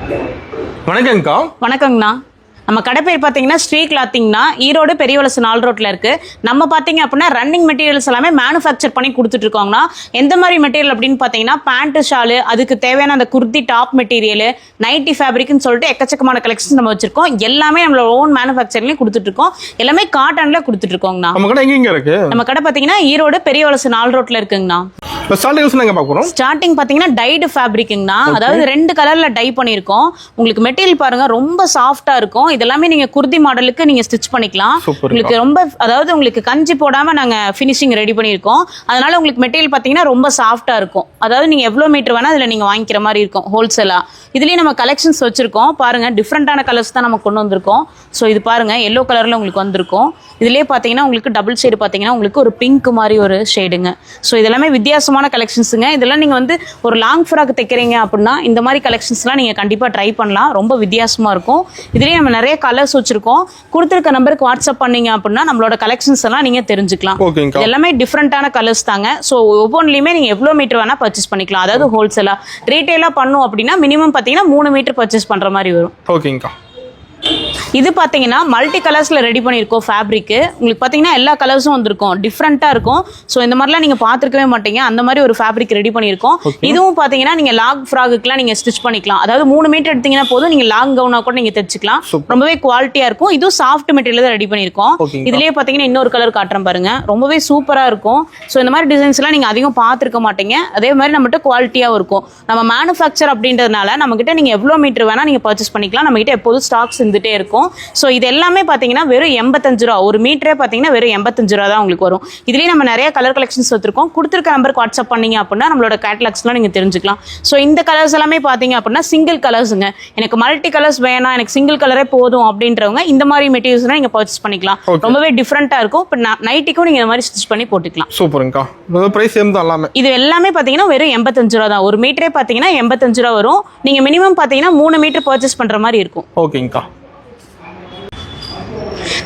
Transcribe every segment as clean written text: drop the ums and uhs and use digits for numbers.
வணக்கங்கக்கா. வணக்கங்கண்ணா. நம்ம கடை பேர் பார்த்தீங்கன்னா ஸ்ரீ கிளாத்திங்னா ஈரோடு பெரிய வலசு 4 ரோட்டில் இருக்குது. நம்ம பார்த்தீங்க அப்படின்னா ரன்னிங் மெட்டீரியல்ஸ் எல்லாமே மேனுஃபேக்சர் பண்ணி கொடுத்துட்ருக்கோங்கண்ணா. எந்த மாதிரி மெட்டீரியல் அப்படின்னு பார்த்தீங்கன்னா பேண்ட்டு ஷாலு, அதுக்கு தேவையான அந்த குர்த்தி டாப் மெட்டீரியல், நைட்டி ஃபேப்ரிக்னு சொல்லிட்டு எக்கச்சக்கமான கலெக்ஷன்ஸ் நம்ம வச்சிருக்கோம். எல்லாமே நம்மளோட ஓன் மேனுஃபேக்சர்லேயும் கொடுத்துட்ருக்கோம். எல்லாமே காட்டனில் கொடுத்துட்ருக்கோங்கண்ணா. நம்ம கடை எங்க இருக்கு? நம்ம கடை பார்த்தீங்கன்னா ஈரோடு பெரிய வலசு 4 ரோட்டில் இருக்குங்கண்ணா. ஸ்டார்டிங் பார்த்தீங்கன்னா டைடு ஃபேப்ரிக்குங்கண்ணா. அதாவது 2 கலரில் டை பண்ணியிருக்கோம். உங்களுக்கு மெட்டீரியல் பாருங்க ரொம்ப சாஃப்டாக இருக்கும். இதெல்லாமே நீங்க குர்தி மாடலுக்கு நீங்க ஸ்டிச் பண்ணிக்கலாம். உங்களுக்கு ரொம்ப அதாவது உங்களுக்கு கஞ்சி போடாம நாங்க ஃபினிஷிங் ரெடி பண்ணியிருக்கோம். அதனால உங்களுக்கு மெட்டீரியல் பார்த்தீங்கன்னா ரொம்ப சாஃப்டா இருக்கும். அதாவது நீங்க எவ்வளவு மீட்டர் வேணா இதுல நீங்க வாங்கிக்கிற மாதிரி இருக்கும் ஹோல்சேலா. இதுலயே நம்ம கலெக்ஷன்ஸ் வச்சிருக்கோம் பாருங்க. டிஃப்ரெண்டான கலர்ஸ் தான் நம்ம கொண்டு வந்திருக்கோம். ஸோ இது பாருங்க எல்லோ கலர்ல உங்களுக்கு வந்திருக்கும். இதுலயே பார்த்தீங்கன்னா உங்களுக்கு டபுள் ஷேடு பார்த்தீங்கன்னா உங்களுக்கு ஒரு பிங்க் மாதிரி ஒரு ஷேடுங்க. ஸோ இதெல்லாமே வித்தியாசமான கலெக்ஷன்ஸுங்க. இதெல்லாம் நீங்க வந்து ஒரு லாங் ஃப்ராக் தைக்கிறீங்க அப்படின்னா இந்த மாதிரி கலெக்ஷன்ஸ்லாம் நீங்க கண்டிப்பா ட்ரை பண்ணலாம். ரொம்ப வித்தியாசமா இருக்கும். இதுலயே நம்ம நிறைய கலர்ஸ் வச்சிருக்கோம். கொடுத்துருக்க நம்பருக்கு வாட்ஸ்அப் பண்ணீங்க அப்படின்னா நம்மளோட கலெக்ஷன்ஸ் எல்லாம் நீங்க தெரிஞ்சுக்கலாம். எல்லாமே டிஃப்ரெண்டான கலர்ஸ் தாங்க. ஸோ ஒவ்வொன்றிலுமே நீங்க எவ்வளோ மீட்டர் வேணா பர்ச்சேஸ் பண்ணிக்கலாம். அதாவது ஹோல்சேலா ரீட்டைலா பண்ணும் அப்படின்னா மினிமம் பார்த்தீங்கன்னா 3 மீட்டர் பர்ச்சேஸ் பண்ற மாதிரி வரும். ஓகேங்கக்கா. இது பார்த்தீங்கன்னா மல்டி கலர்ஸில் ரெடி பண்ணியிருக்கோம் ஃபேப்ரிக்கு. உங்களுக்கு பார்த்தீங்கன்னா எல்லா கலர்ஸும் வந்திருக்கும். டிஃப்ரெண்ட்டாக இருக்கும். ஸோ இந்த மாதிரிலாம் நீங்கள் பார்த்துருக்கவே மாட்டீங்க. அந்த மாதிரி ஒரு ஃபேப்ரிக் ரெடி பண்ணியிருக்கோம். இதுவும் பார்த்தீங்கன்னா நீங்கள் லாங் ஃப்ராகுக்குலாம் நீங்கள் ஸ்டிச் பண்ணிக்கலாம். அதாவது 3 மீட்டர் எடுத்தீங்கன்னா போதும். நீங்கள் லாங் கவுனாக கூட நீங்கள் தைச்சிக்கலாம். ரொம்பவே குவாலிட்டியாக இருக்கும். இதுவும் சாஃப்ட் மெட்டீரியல் தான் ரெடி பண்ணியிருக்கோம். இதுலேயே பார்த்தீங்கன்னா இன்னொரு கலர் காட்டுறேன் பாருங்க. ரொம்பவே சூப்பராக இருக்கும். ஸோ இந்த மாதிரி டிசைன்ஸ்லாம் நீங்கள் அதிகம் பார்த்துருக்க மாட்டீங்க. அதே மாதிரி நம்மகிட்ட குவாலிட்டியாகவும் இருக்கும். நம்ம மேனுஃபேக்சர் அப்படின்றதுனால நம்மகிட்ட நீங்கள் எவ்வளோ மீட்டர் வேணால் நீங்கள் பர்ச்சேஸ் பண்ணிக்கலாம். நம்மகிட்ட எப்போதும் ஸ்டாக்ஸ் இருந்துகிட்டே இருக்கும். ஸோ இது எல்லாமே பார்த்தீங்கன்னா வெறும் 85 ரூபா. ஒரு மீட்டரே பார்த்தீங்கன்னா வெறும் 85 ரூபா தான் உங்களுக்கு வரும். இதுலேயே நம்ம நிறைய கலர் கலெக்ஷன்ஸ் வச்சிருக்கோம். கொடுத்துருக்க நம்பருக்கு வாட்ஸ்அப் பண்ணீங்க அப்படின்னா நம்மளோட கேட்டலாக்ஸ்லாம் நீங்கள் தெரிஞ்சுக்கலாம். ஸோ இந்த கலர்ஸ் எல்லாமே பார்த்தீங்க அப்படின்னா சிங்கிள் கலர்ஸுங்க. எனக்கு மல்டி கலர்ஸ் வேணாம், எனக்கு சிங்கிள் கலரே போதும் அப்படின்றவங்க இந்த மாதிரி மெட்டீரியல்ஸ்லாம் நீங்கள் பர்ச்சேஸ் பண்ணிக்கலாம். ரொம்பவே டிஃப்ரெண்ட்டாக இருக்கும். இப்போ நைட்டிக்கும் நீங்கள் இந்த மாதிரி ஸ்டிச் பண்ணி போட்டுக்கலாம். சூப்பருங்கக்கா. பிரைஸ் எல்லாமே இது எல்லாமே பார்த்தீங்கன்னா வெறும் 85 ரூபா தான். ஒரு மீட்டரே பார்த்தீங்கன்னா 85 ரூபா வரும். நீங்கள் மினிமம் பார்த்தீங்கன்னா 3 மீட்டர் பர்ச்சேஸ் பண்ணுற மாதிரி இருக்கும். ஓகேங்கக்கா.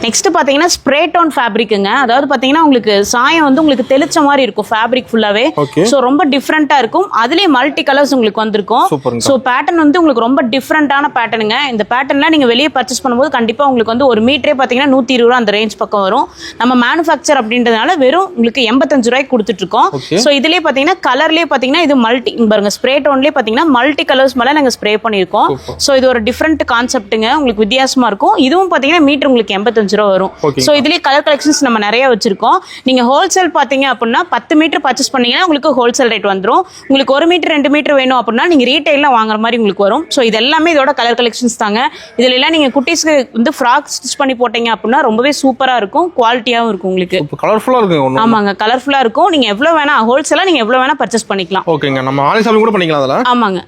நெக்ஸ்ட் பார்த்தீங்கன்னா ஸ்ப்ரே டோன் ஃபேப்ரிக்குங்க. அதாவது பார்த்தீங்கன்னா உங்களுக்கு சாயம் வந்து உங்களுக்கு தெளிச்ச மாதிரி இருக்கும் ஃபேப்ரிக் ஃபுல்லாவே. ஸோ ரொம்ப டிஃப்ரெண்டா இருக்கும். அதுலேயே மல்டி கலர்ஸ் உங்களுக்கு வந்திருக்கும். ஸோ பேட்டர்ன் வந்து உங்களுக்கு ரொம்ப டிஃப்ரெண்டான பேட்டர்னுங்க. இந்த பேட்டர்ன்லாம் நீங்கள் வெளியே பர்ச்சேஸ் பண்ணும்போது கண்டிப்பாக உங்களுக்கு வந்து ஒரு மீட்டரே பார்த்தீங்கன்னா 120 ரூபா அந்த ரேஞ்ச் பக்கம் வரும். நம்ம மேனுஃபேக்சர் அப்படின்றதுனால வெறும் உங்களுக்கு 85 ரூபாய்க்கு கொடுத்துட்டு இருக்கோம். ஸோ இதுலேயே பார்த்தீங்கன்னா கலர்லேயே பார்த்தீங்கன்னா இது மல்டி பாருங்க ஸ்ப்ரே டோன்லேயே பார்த்தீங்கன்னா மல்டி கலர்ஸ் மேலே நாங்கள் ஸ்ப்ரே பண்ணியிருக்கோம். ஸோ இது ஒரு டிஃப்ரெண்ட் கான்செப்ட்டுங்க. உங்களுக்கு வித்தியாசமா இருக்கும். இதுவும் பார்த்தீங்கன்னா மீட்டர் உங்களுக்கு 85 ரூபா வரும். சோ இதுலயே கலர் கலெக்ஷன்ஸ் நம்ம நிறைய வச்சிருக்கோம். நீங்க ஹோல்சேல் பாத்தீங்க அப்படின்னா 10 மீட்டர் பர்ச்சேஸ் பண்ணீங்கன்னா உங்களுக்கு ஹோல்சேல் ரேட் வந்துரும். உங்களுக்கு 1 மீட்டர் 2 மீட்டர் வேணும் அப்படின்னா நீங்க ரீட்டைல்ல வாங்குற மாதிரி உங்களுக்கு வரும். சோ இது எல்லாமே இதோட கலர் கலெக்ஷன்ஸ் தாங்க. இதுல எல்லாம் நீங்க குட்டீஸ்க்கு வந்து ஃப்ராக் ஸ்டிச் பண்ணி போட்டீங்க அப்படின்னா ரொம்பவே சூப்பரா இருக்கும். குவாலிட்டியாவும் இருக்கும். உங்களுக்கு கலர்ஃபுல்லா இருக்கும். ஆமாங்க, கலர்ஃபுல்லா இருக்கும். நீங்க எவ்வளவு வேணா ஹோல்சேலா நீங்க எவ்வளவு வேணா பர்ச்சேஸ் பண்ணிக்கலாம். ஓகேங்க. நம்ம ஆன்லைன் ஷாப்பிங் கூட பண்ணிக்கலாம் அதெல்லாம். ஆமாங்க.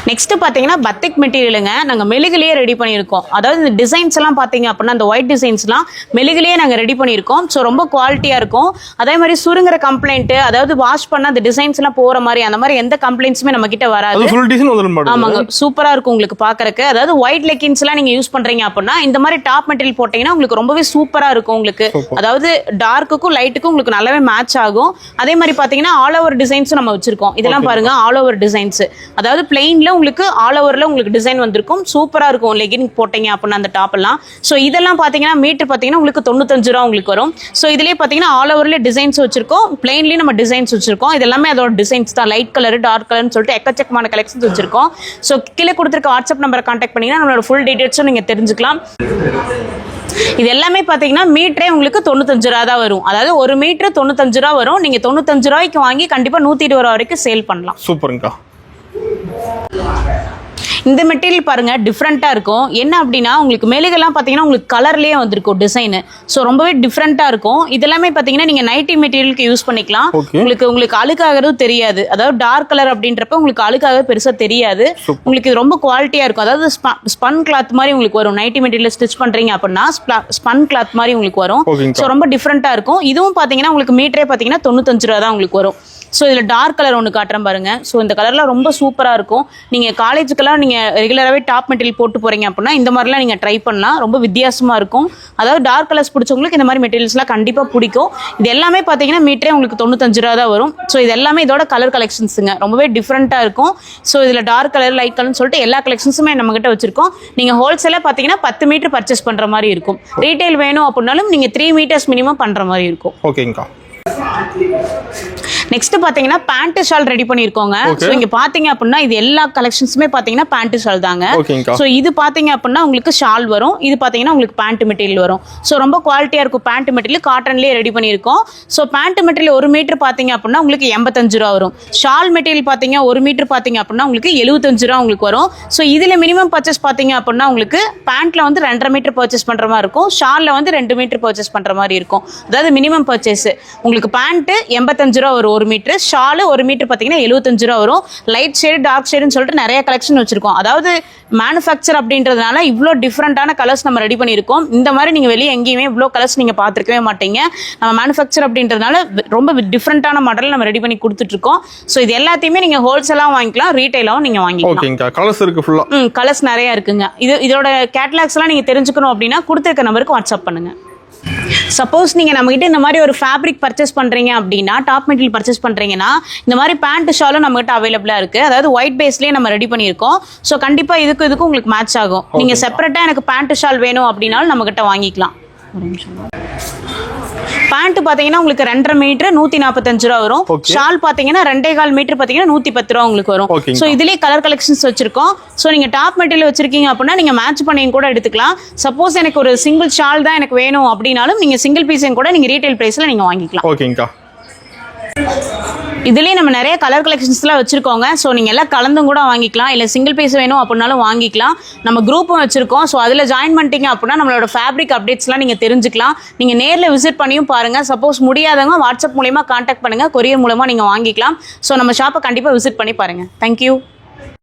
நெக்ஸ்ட் பாத்தீங்கன்னா பத்திக் மெட்டீரியலுங்க. நாங்க மெழுகுலயே ரெடி பண்ணியிருக்கோம். அதாவது இந்த டிசைன்ஸ் எல்லாம் பாத்தீங்க அப்படின்னா அந்த ஒயிட் டிசைன்ஸ்லாம் மெழுகுலயே நாங்க ரெடி பண்ணியிருக்கோம். ஸோ ரொம்ப குவாலிட்டியா இருக்கும். அதே மாதிரி சுருங்குற கம்ப்ளைண்ட், அதாவது வாஷ் பண்ண அந்த டிசைன்ஸ் எல்லாம் போற மாதிரி அந்த மாதிரி எந்த கம்ப்ளைண்ட்ஸுமே நம்ம கிட்ட வராது. ஆமாங்க, சூப்பரா இருக்கும் உங்களுக்கு பாக்குறதுக்கு. அதாவது ஒயிட் லெக்கின்ஸ் எல்லாம் நீங்க யூஸ் பண்றீங்க அப்படின்னா இந்த மாதிரி டாப் மெட்டீரியல் போட்டீங்கன்னா உங்களுக்கு ரொம்பவே சூப்பரா இருக்கும். உங்களுக்கு அதாவது டார்க்குக்கும் லைட்டுக்கும் உங்களுக்கு நல்லாவே மேட்ச் ஆகும். அதே மாதிரி பாத்தீங்கன்னா ஆல் ஓவர் டிசைன்ஸும் நம்ம வச்சிருக்கோம். இதெல்லாம் பாருங்க ஆல் ஓவர் டிசைன்ஸ். அதாவது பிளெயின்ல உங்களுக்கு ஆல் ஓவர்ல உங்களுக்கு டிசைன் வந்திருக்கும். சூப்பரா இருக்கும் லெகின் போட்டீங்க அப்படின்னா அந்த டாப் எல்லாம். சோ இதெல்லாம் பாத்தீங்கன்னா மீட்டர் பாத்தீங்கன்னா உங்களுக்கு 95 ரூபா உங்களுக்கு வரும். சோ இதுலயே பாத்தீங்கன்னா ஆல் ஓவர்ல டிசைன்ஸ் வச்சிருக்கோம். பிளெயின்லயே நம்ம டிசைன்ஸ் வச்சிருக்கோம். இதெல்லாமே அதோட டிசைன்ஸ் தான். லைட் கலர், டார்க் கலர்னு சொல்லிட்டு எக்கச்சக்கமான கலெக்ஷன்ஸ் வச்சிருக்கோம். சோ கீழே கொடுத்திருக்க வாட்ஸ்அப் நம்பரை கான்டாக்ட் பண்ணீங்கன்னா நம்மளோட ஃபுல் டீடைல்ஸும் நீங்க தெரிஞ்சுக்கலாம். இது எல்லாமே பாத்தீங்கன்னா மீட்டரே உங்களுக்கு 95 ரூபா தான் வரும். அதாவது ஒரு மீட்டர் 95 ரூபா வரும். நீங்க 95 ரூபாய்க்கு வாங்கி கண்டிப்பா 120 ரூபா வரைக்கும் சேல் பண்ணலாம். சூப்பருங்கக்கா. இந்த மெட்டீரியல் பாருங்க டிஃப்ரெண்டா இருக்கும். என்ன அப்படின்னா உங்களுக்கு மெழுகெல்லாம் பாத்தீங்கன்னா உங்களுக்கு கலர்லயே வந்திருக்கும் டிசைன். ஸோ ரொம்பவே டிஃப்ரெண்டா இருக்கும். இதெல்லாமே பாத்தீங்கன்னா நீங்க நைட்டி மெட்டீரியலுக்கு யூஸ் பண்ணிக்கலாம். உங்களுக்கு அழுக்காகிறது தெரியாது. அதாவது டார்க் கலர் அப்படின்றப்ப உங்களுக்கு அழுக்காக பெருசா தெரியாது. உங்களுக்கு இது ரொம்ப குவாலிட்டியா இருக்கும். அதாவது ஸ்பன் கிளாத் மாதிரி உங்களுக்கு வரும். நைட்டி மெட்டீரியல் ஸ்டிச் பண்றீங்க அப்படின்னா ஸ்பன் கிளாத் மாதிரி உங்களுக்கு வரும். ஸோ ரொம்ப டிஃப்ரெண்டா இருக்கும். இதுவும் பாத்தீங்கன்னா உங்களுக்கு மீட்டரே பாத்தீங்கன்னா 95 ரூபா தான் உங்களுக்கு வரும். ஸோ இதில் டார்க் கலர் ஒன்று காட்டுறேன் பாருங்க. ஸோ இந்த கலர்லாம் ரொம்ப சூப்பராக இருக்கும். நீங்கள் காலேஜுக்கெல்லாம் நீங்கள் ரெகுலராகவே டாப் மெட்டீரியல் போட்டு போகிறீங்க அப்படின்னா இந்த மாதிரிலாம் நீங்கள் ட்ரை பண்ணலாம். ரொம்ப வித்தியாசமாக இருக்கும். அதாவது டார்க் கலர்ஸ் பிடிச்சவங்களுக்கு இந்த மாதிரி மெட்டீரியல்ஸ்லாம் கண்டிப்பாக பிடிக்கும். இது எல்லாமே பார்த்தீங்கன்னா மீட்டரே உங்களுக்கு 95 ரூபா தான் வரும். ஸோ இது எல்லாமே இதோட கலர் கலெக்ஷன்ஸுங்க, ரொம்பவே டிஃப்ரெண்ட்டாக இருக்கும். ஸோ இதில் டார்க் கலர் லைட் கலர்னு சொல்லிட்டு எல்லா கலெக்ஷன்ஸுமே நம்மகிட்ட வச்சிருக்கோம். நீங்கள் ஹோல்சேலாக பார்த்தீங்கன்னா 10 மீட்டர் பர்ச்சேஸ் பண்ணுற மாதிரி இருக்கும். ரீட்டைல் வேணும் அப்படின்னாலும் நீங்கள் 3 மீட்டர்ஸ் மினிமம் பண்ணுற மாதிரி இருக்கும். ஓகேங்கக்கா. நெக்ஸ்ட் பாத்தீங்கன்னா பேண்ட் ஷால் ரெடி பண்ணிருக்கோங்க. சோ இங்க பாத்தீங்க அப்படின்னா இது எல்லா கலெக்ஷன்ஸுமே பாத்தீங்கன்னா பேண்ட் ஷால் தாங்க. சோ இது பாத்தீங்க அப்படின்னா உங்களுக்கு ஷால் வரும், இது பாத்தீங்கன்னா உங்களுக்கு பேண்ட் மெட்டீரியல் வரும். சோ ரொம்ப குவாலிட்டியா இருக்கும். பேண்ட் மெட்டீரியல் காட்டன்லயே ரெடி பண்ணிருக்கோம். சோ பேண்ட் மெட்டீரியல் 1 மீட்டர் பாத்தீங்க அப்படின்னா உங்களுக்கு 85 ரூபா வரும். ஷால் மெட்டீரியல் பாத்தீங்க 1 மீட்டர் பாத்தீங்க அப்படின்னா உங்களுக்கு 75 ரூபா உங்களுக்கு வரும். சோ இதுல மினிமம் பர்ச்சேஸ் பாத்தீங்க அப்படின்னா உங்களுக்கு பேண்ட்ல வந்து 2.5 மீட்டர் பர்ச்சேஸ் பண்ற மாதிரி இருக்கும், ஷால்ல வந்து 2 மீட்டர் பர்ச்சேஸ் பண்ற மாதிரி இருக்கும். அதாவது மினிமம் பர்ச்சேஸ் உங்களுக்கு பேண்ட் 85 ரூபா வரும் 1 மீட்டர், ஷால் 1 மீட்டர் பார்த்தீங்கன்னா 75 ரூபா வரும். லைட் ஷேடு டார்க் ஷேடுன்னு சொல்லிட்டு நிறைய கலெக்ஷன் வச்சிருக்கோம். அதாவது மேனுஃபேக்சர் அப்படின்றதுனால இவ்வளோ டிஃப்ரெண்டான கலர்ஸ் நம்ம ரெடி பண்ணியிருக்கோம். இந்த மாதிரி நீங்கள் வெளியே எங்கேயுமே இவ்வளோ கலர்ஸ் நீங்கள் பார்த்துருக்கவே மாட்டீங்க. நம்ம மேனுஃபேக்சர் அப்படின்றதுனால ரொம்ப டிஃப்ரெண்டான மாடல் நம்ம ரெடி பண்ணி கொடுத்துட்ருக்கோம். ஸோ இது எல்லாத்தையுமே நீங்கள் ஹோல்சேலாகவும் வாங்கிக்கலாம், ரீட்டைலாகவும் நீங்கள் வாங்கிக்கலாம். கலர்ஸ் இருக்கு ஃபுல்லாக. கலர்ஸ் நிறைய இருக்குங்க. இதோட கேட்டலாக்ஸ்லாம் நீங்கள் தெரிஞ்சுக்கணும் அப்படின்னா கொடுத்துருக்க நம்பருக்கு வாட்ஸ்அப் பண்ணுங்கள். சப்போஸ் நீங்கள் நம்மகிட்ட இந்த மாதிரி ஒரு ஃபேப்ரிக் பர்ச்சேஸ் பண்ணுறீங்க அப்படின்னா, டாப் மெட்டீரியல் பர்ச்சேஸ் பண்ணுறீங்கன்னா இந்த மாதிரி பேண்ட் ஷாலும் நம்மகிட்ட அவைலபிளாக இருக்குது. அதாவது ஒயிட் பேஸ்லேயே நம்ம ரெடி பண்ணியிருக்கோம். ஸோ கண்டிப்பாக இதுக்கும் உங்களுக்கு மேட்ச் ஆகும். நீங்கள் செப்பரேட்டாக எனக்கு பேண்ட் ஷால் வேணும் அப்படின்னாலும் நம்மகிட்ட வாங்கிக்கலாம். பேண்ட் பார்த்தீங்கன்னா உங்களுக்கு 2.5 மீட்டர் 145 ரூபா வரும். ஷால் பார்த்தீங்கன்னா 2.25 மீட்டர் பார்த்தீங்கன்னா 110 ரூபா உங்களுக்கு வரும். ஸோ இதுலேயே கலர் கலெக்ஷன்ஸ் வச்சிருக்கோம். ஸோ நீங்கள் டாப் மெட்டீரியல் வச்சிருக்கீங்க அப்படின்னா நீங்கள் மேட்ச் பண்ணி கூட எடுத்துக்கலாம். சப்போஸ் எனக்கு ஒரு சிங்கிள் ஷால் தான் எனக்கு வேணும் அப்படின்னாலும் நீங்கள் சிங்கிள் பீஸையும் கூட நீங்கள் ரீட்டைல் ப்ரைஸில் நீங்கள் வாங்கிக்கலாம். ஓகேங்கக்கா. இதுலேயே நம்ம நிறைய கலர் கலெக்ஷன்ஸ்லாம் வச்சுருக்கோங்க. ஸோ நீங்கள் எல்லாம் கலந்தும் கூட வாங்கிக்கலாம், இல்லை சிங்கிள் பீஸ் வேணும் அப்படின்னாலும் வாங்கிக்கலாம். நம்ம குரூப்பும் வச்சுருக்கோம். ஸோ அதில் ஜாயின் பண்ணிட்டீங்க அப்படின்னா நம்மளோட ஃபேப்ரிக் அப்டேட்ஸ்லாம் நீங்கள் தெரிஞ்சுக்கலாம். நீங்கள் நேரில் விசிட் பண்ணியும் பாருங்கள். சப்போஸ் முடியாதவங்க வாட்ஸ்அப் மூலமா கான்டாக்ட் பண்ணுங்கள், கொரியர் மூலமாக நீங்கள் வாங்கிக்கலாம். ஸோ நம்ம ஷாப்பை கண்டிப்பாக விசிட் பண்ணி பாருங்கள். தேங்க்யூ.